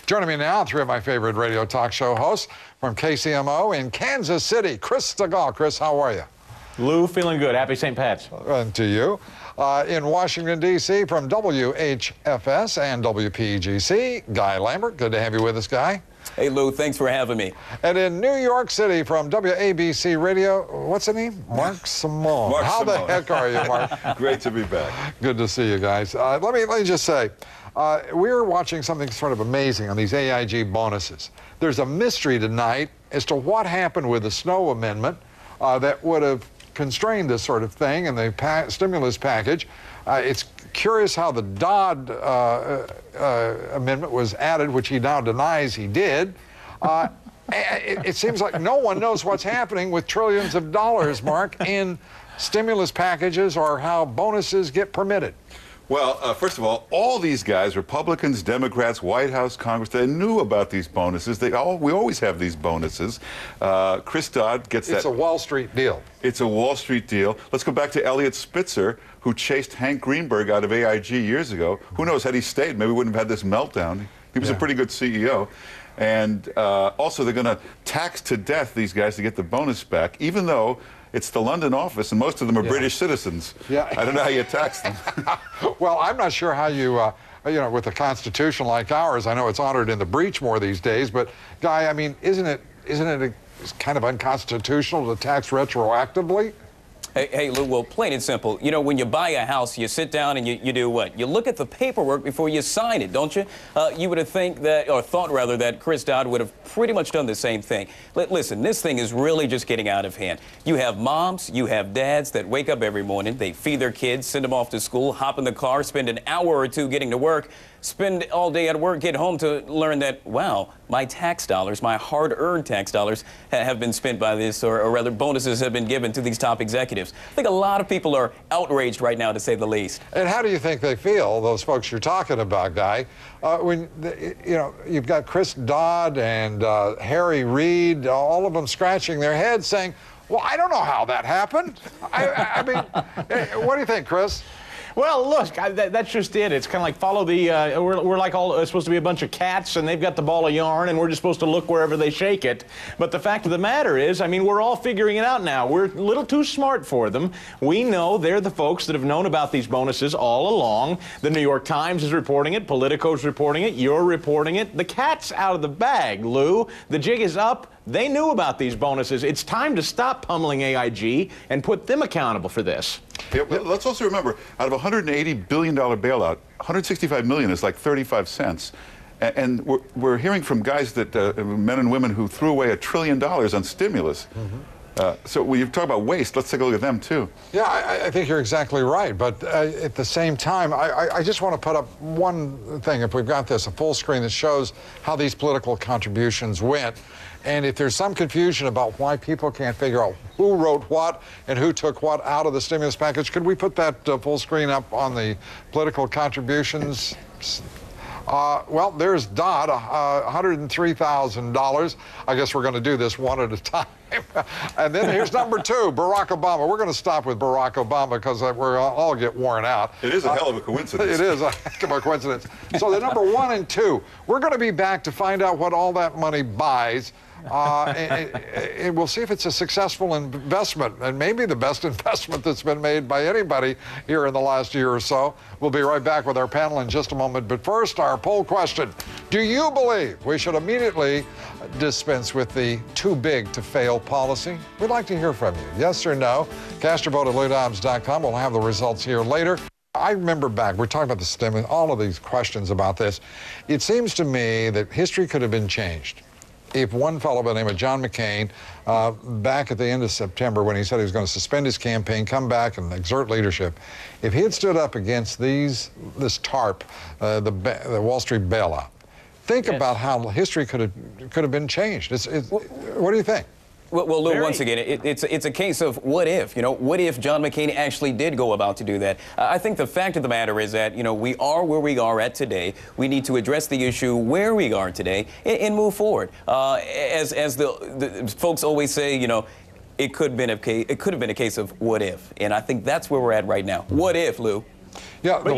Joining me now, three of my favorite radio talk show hosts from KCMO in Kansas City, Chris Stigall. Chris, how are you? Lou, feeling good. Happy St. Pat's. And to you. In Washington, D.C., from WHFS and WPGC, Guy Lambert. Good to have you with us, Guy. Hey, Lou, thanks for having me. And in New York City, from WABC Radio, what's the name? Mark Simone. How the heck are you, Mark? Great to be back. Good to see you guys. Let me just say, we're watching something sort of amazing on these AIG bonuses. There's a mystery tonight as to what happened with the Snow Amendment that would have constrained this sort of thing in the stimulus package. It's curious how the Dobbs amendment was added, which he now denies he did. It seems like no one knows what's happening with trillions of dollars, Mark, in stimulus packages or how bonuses get permitted. Well, first of all these guys, Republicans, Democrats, White House, Congress, they knew about these bonuses. We always have these bonuses. Chris Dodd gets that. It's a Wall Street deal. It's a Wall Street deal. Let's go back to Elliot Spitzer, who chased Hank Greenberg out of AIG years ago. Who knows, had he stayed, maybe we wouldn't have had this meltdown. He was a pretty good CEO. And also, they're going to tax to death these guys to get the bonus back, even though it's the London office, and most of them are British citizens. Yeah. I don't know how you tax them. Well, I'm not sure how you, with a constitution like ours, I know it's honored in the breach more these days, but, Guy, I mean, isn't it kind of unconstitutional to tax retroactively? Hey, Lou, well, plain and simple, you know, when you buy a house, you sit down and you do what? You look at the paperwork before you sign it, don't you? You would have thought rather, that Chris Dodd would have pretty much done the same thing. Listen, this thing is really just getting out of hand. You have moms, you have dads that wake up every morning, they feed their kids, send them off to school, hop in the car, spend an hour or two getting to work, spend all day at work, get home to learn that, wow, my tax dollars, my hard-earned tax dollars have been spent by this, or rather bonuses have been given to these top executives. I think a lot of people are outraged right now, to say the least. And how do you think they feel, those folks you're talking about, Guy, when, you've got Chris Dodd and Harry Reid, all of them scratching their heads saying, well, I don't know how that happened. I mean, what do you think, Chris? Well, look, that's just it. It's kind of like follow the, we're like all supposed to be a bunch of cats, and they've got the ball of yarn, and we're just supposed to look wherever they shake it. But the fact of the matter is, I mean, we're all figuring it out now. We're a little too smart for them. We know they're the folks that have known about these bonuses all along. The New York Times is reporting it. Politico's reporting it. You're reporting it. The cat's out of the bag, Lou. The jig is up. They knew about these bonuses. It's time to stop pummeling AIG and put them accountable for this. Yeah, let's also remember, out of a $180 billion bailout, $165 million is like 35 cents. And we're hearing from guys that, men and women who threw away $1 trillion on stimulus. So when you talk about waste, let's take a look at them, too. Yeah, I think you're exactly right. But at the same time, I just want to put up one thing, if we've got this, a full screen that shows how these political contributions went. And if there's some confusion about why people can't figure out who wrote what and who took what out of the stimulus package, could we put that full screen up on the political contributions? Well, there's Dodd, $103,000. I guess we're going to do this one at a time. And then here's number two, Barack Obama. We're going to stop with Barack Obama because we're all get worn out. It is a hell of a coincidence. It is a heck of a coincidence. So the number 1 and 2, we're going to be back to find out what all that money buys. And we'll see if it's a successful investment, and maybe the best investment that's been made by anybody here in the last year or so. We'll be right back with our panel in just a moment. But first, our poll question. Do you believe we should immediately dispense with the too big to fail policy? We'd like to hear from you. Yes or no? Cast your vote at LouDobbs.com. We'll have the results here later. I remember back, we're talking about the stimulus, all of these questions about this. It seems to me that history could have been changed if one fellow by the name of John McCain, back at the end of September when he said he was going to suspend his campaign, come back and exert leadership, if he had stood up against this TARP, the Wall Street bailout, think about how history could have been changed. What do you think? Well, Lou, once again, it's a case of what if, what if John McCain actually did go about to do that? I think the fact of the matter is that, we are where we are at today. We need to address the issue where we are today and move forward. As the folks always say, it could have been a case of what if. And I think that's where we're at right now. What if, Lou? Yeah, But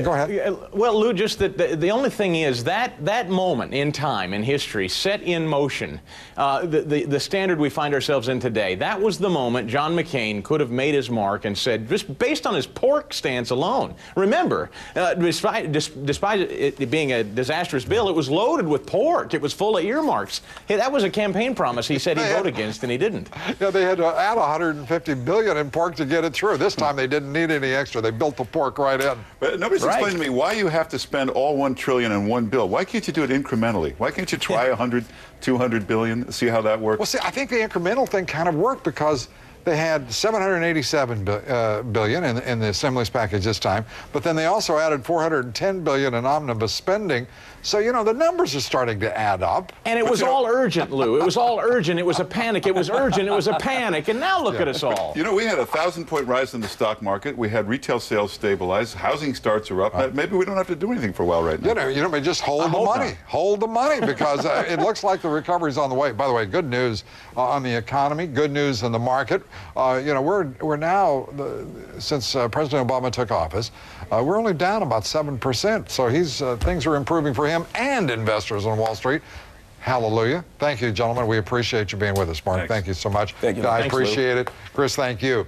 go ahead. Well, Lou, just that the only thing is that moment in time, in history, set in motion the standard we find ourselves in today. That was the moment John McCain could have made his mark and said, just based on his pork stance alone. Remember, despite it being a disastrous bill, it was loaded with pork. It was full of earmarks. Hey, that was a campaign promise he said he'd vote against, and he didn't. Yeah, they had to add $150 billion in pork to get it through. This time they didn't need any extra. They built the pork right in. But nobody's explained to me why you have to spend all $1 trillion in one bill. Why can't you do it incrementally? Why can't you try 100, 200 billion, see how that works? Well, see, I think the incremental thing kind of worked because they had $787 billion in the stimulus package this time, but then they also added $410 billion in omnibus spending. So, you know, the numbers are starting to add up. And it was all urgent, Lou. It was all urgent. It was a panic. It was urgent. It was a panic. And now look at us all. You know, we had a 1,000-point rise in the stock market. We had retail sales stabilize. Housing starts are up. Maybe we don't have to do anything for a while right now. You know, just hold the money. Hold the money, because it looks like the recovery's on the way. By the way, good news on the economy. Good news in the market. You know, we're now, since President Obama took office, we're only down about 7%. So things are improving for him and investors on Wall Street. Hallelujah. Thank you, gentlemen. We appreciate you being with us, Mark. Thanks. Thank you so much. Thank you. I Thanks, Lou. appreciate it. Chris, thank you.